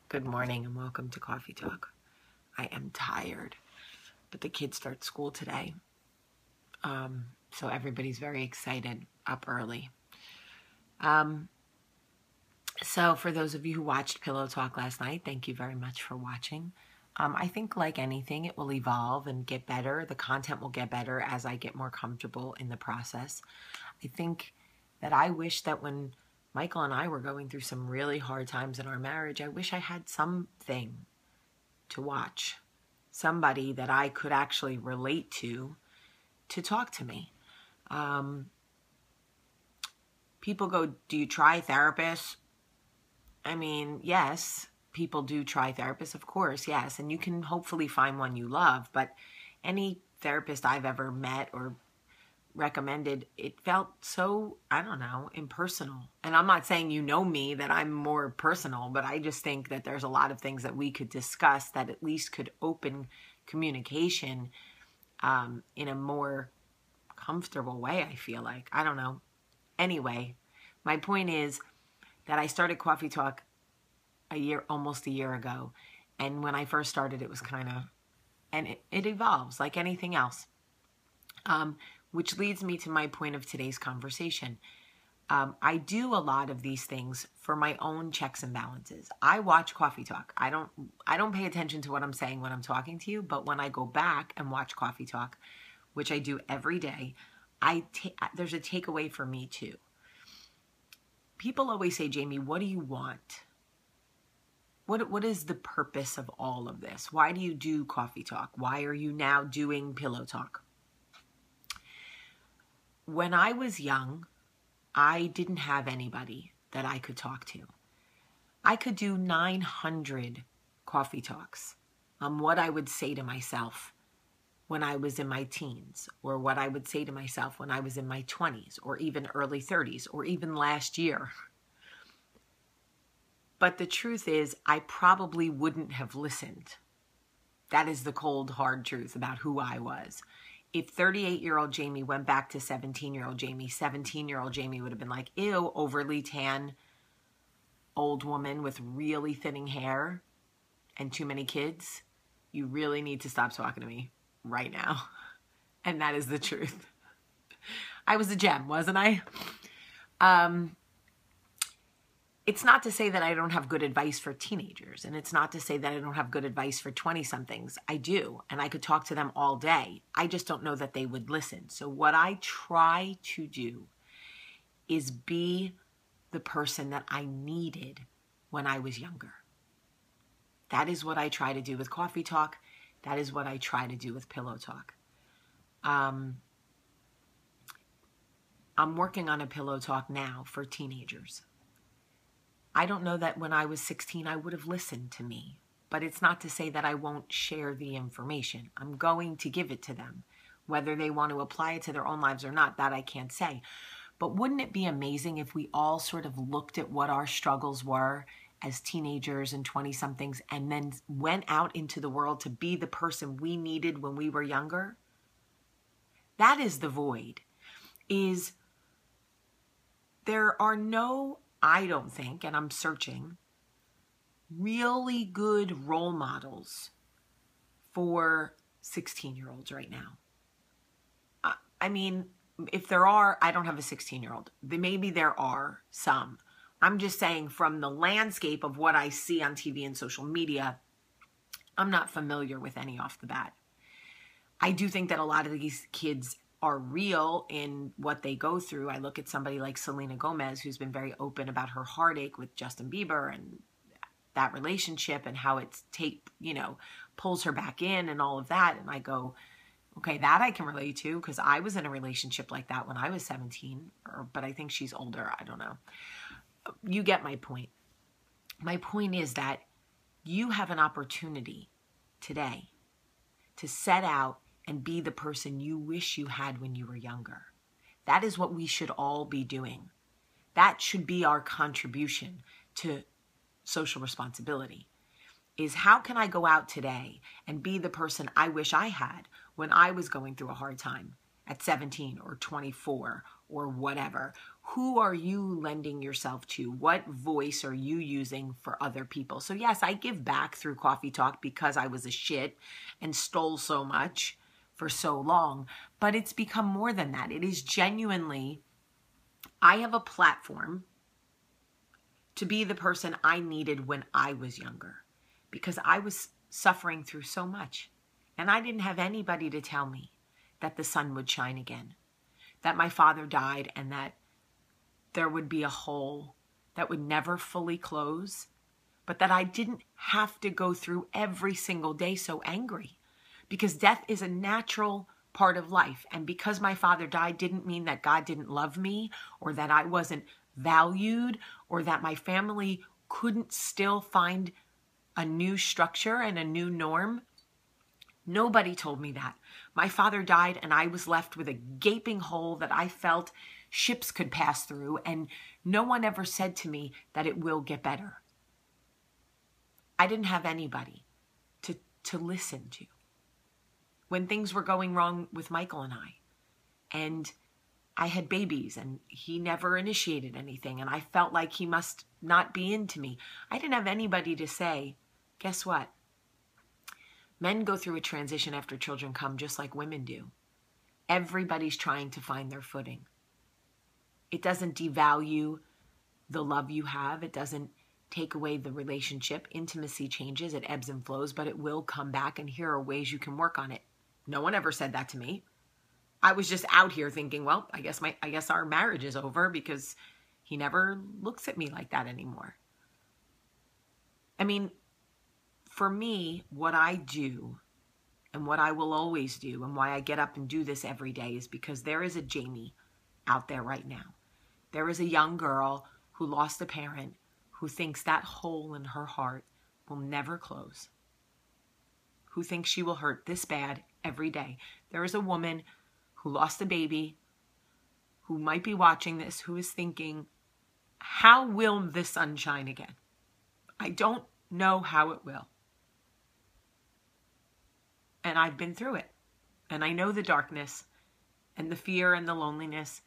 Good morning and welcome to Coffee Talk. I am tired, but the kids start school today. So everybody's very excited, up early. So for those of you who watched Pillow Talk last night, thank you very much for watching. I think like anything, it will evolve and get better. The content will get better as I get more comfortable in the process. I think that I wish that when Michael and I were going through some really hard times in our marriage, I wish I had something to watch, somebody that I could actually relate to talk to me. People go, do you try therapists? I mean, yes, people do try therapists, of course, yes, and you can hopefully find one you love, but any therapist I've ever met or recommended, it felt so, I don't know, impersonal. And I'm not saying you know me, that I'm more personal, but I just think that there's a lot of things that we could discuss that at least could open communication in a more comfortable way, I feel like. I don't know. Anyway, my point is that I started Coffee Talk almost a year ago. And when I first started, it was kind of, and it evolves like anything else. Which leads me to my point of today's conversation. I do a lot of these things for my own checks and balances. I watch Coffee Talk. I don't pay attention to what I'm saying when I'm talking to you, but when I go back and watch Coffee Talk, which I do every day, there's a takeaway for me too. People always say, Jamie, what do you want? What is the purpose of all of this? Why do you do Coffee Talk? Why are you now doing Pillow Talk? When I was young, I didn't have anybody that I could talk to. I could do 900 coffee talks on what I would say to myself when I was in my teens, or what I would say to myself when I was in my 20s, or even early 30s, or even last year. But the truth is, I probably wouldn't have listened. That is the cold, hard truth about who I was. If 38-year-old Jamie went back to 17-year-old Jamie, 17-year-old Jamie would have been like, ew, overly tan old woman with really thinning hair and too many kids. You really need to stop talking to me right now. And that is the truth. I was a gem, wasn't I? It's not to say that I don't have good advice for teenagers, and it's not to say that I don't have good advice for 20-somethings. I do, and I could talk to them all day. I just don't know that they would listen. So what I try to do is be the person that I needed when I was younger. That is what I try to do with Coffee Talk. That is what I try to do with Pillow Talk. I'm working on a Pillow Talk now for teenagers. I don't know that when I was 16, I would have listened to me, but it's not to say that I won't share the information. I'm going to give it to them. Whether they want to apply it to their own lives or not, that I can't say. But wouldn't it be amazing if we all sort of looked at what our struggles were as teenagers and 20-somethings and then went out into the world to be the person we needed when we were younger? That is the void. There are no, I don't think, and I'm searching, really good role models for 16-year-olds right now. I mean, if there are, I don't have a 16-year-old. Maybe there are some. I'm just saying from the landscape of what I see on TV and social media, I'm not familiar with any off the bat. I do think that a lot of these kids are real in what they go through. I look at somebody like Selena Gomez, who's been very open about her heartache with Justin Bieber and that relationship and how it's pulls her back in and all of that. And I go, okay, that I can relate to because I was in a relationship like that when I was 17, but I think she's older. I don't know. You get my point. My point is that you have an opportunity today to set out and be the person you wish you had when you were younger. That is what we should all be doing. That should be our contribution to social responsibility, is how can I go out today and be the person I wish I had when I was going through a hard time at 17 or 24 or whatever. Who are you lending yourself to? What voice are you using for other people? So yes, I give back through Coffee Talk because I was a shit and stole so much for so long, but it's become more than that. It is genuinely, I have a platform to be the person I needed when I was younger, because I was suffering through so much and I didn't have anybody to tell me that the sun would shine again, that my father died and that there would be a hole that would never fully close, but that I didn't have to go through every single day so angry, because death is a natural part of life. And because my father died didn't mean that God didn't love me or that I wasn't valued or that my family couldn't still find a new structure and a new norm. Nobody told me that. My father died and I was left with a gaping hole that I felt ships could pass through, and no one ever said to me that it will get better. I didn't have anybody to listen to when things were going wrong with Michael and I had babies and he never initiated anything and I felt like he must not be into me. I didn't have anybody to say, guess what? Men go through a transition after children come just like women do. Everybody's trying to find their footing. It doesn't devalue the love you have. It doesn't take away the relationship. Intimacy changes, it ebbs and flows, but it will come back, and here are ways you can work on it. No one ever said that to me. I was just out here thinking, well, I guess our marriage is over because he never looks at me like that anymore. I mean, for me, what I do and what I will always do and why I get up and do this every day is because there is a Jamie out there right now. There is a young girl who lost a parent who thinks that hole in her heart will never close, who thinks she will hurt this bad every day. There is a woman who lost a baby who might be watching this, who is thinking, how will the sun shine again? I don't know how it will. And I've been through it. And I know the darkness and the fear and the loneliness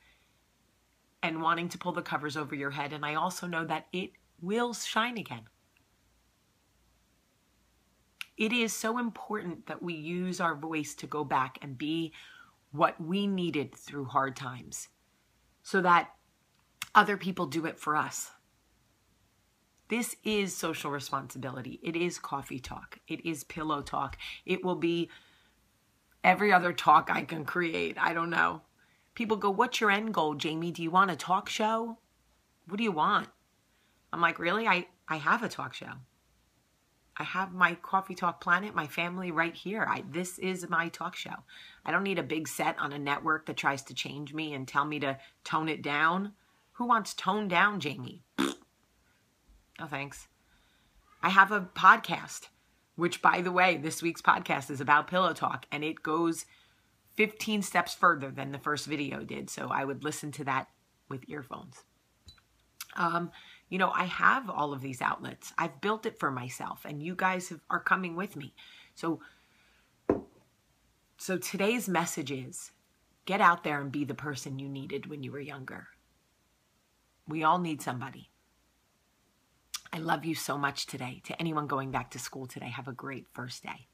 and wanting to pull the covers over your head. And I also know that it will shine again. It is so important that we use our voice to go back and be what we needed through hard times so that other people do it for us. This is social responsibility. It is coffee talk. It is pillow talk. It will be every other talk I can create. I don't know. People go, what's your end goal, Jamie? Do you want a talk show? What do you want? I'm like, really? I have a talk show. I have my Coffee Talk Planet, my family right here. This is my talk show. I don't need a big set on a network that tries to change me and tell me to tone it down. Who wants toned down, Jamie? No, thanks. I have a podcast, which, by the way, this week's podcast is about pillow talk, and it goes 15 steps further than the first video did. So I would listen to that with earphones. I have all of these outlets. I've built it for myself, and you guys are coming with me. So today's message is, get out there and be the person you needed when you were younger. We all need somebody. I love you so much today. To anyone going back to school today, have a great first day.